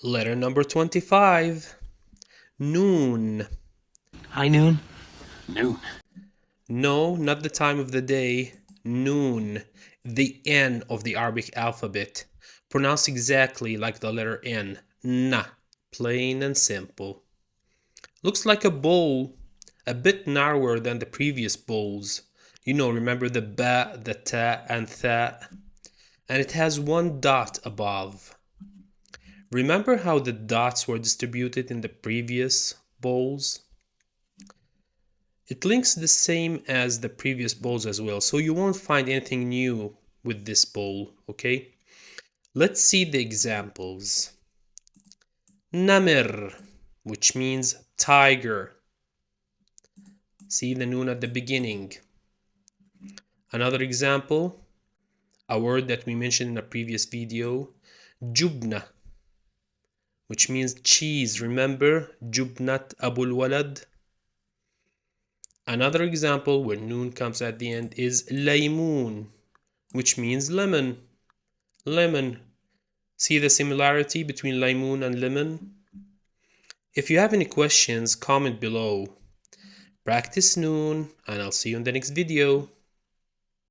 Letter number 25. Noon. High noon? Noon. No, not the time of the day. Noon. The N of the Arabic alphabet. Pronounced exactly like the letter N. Na. Plain and simple. Looks like a bowl. A bit narrower than the previous bowls. Remember the ba, the ta, and tha? And it has one dot above. Remember how the dots were distributed in the previous bowls? It links the same as the previous bowls as well, so you won't find anything new with this bowl, okay? Let's see the examples. Namir, which means tiger. See the noon at the beginning. Another example, a word that we mentioned in a previous video, jubna, which means cheese. Remember jubnat abul walad? Another example where noon comes at the end is laymoon, which means lemon. Lemon. See the similarity between laymoon and lemon? If you have any questions, comment below. Practice noon, and I'll see you in the next video.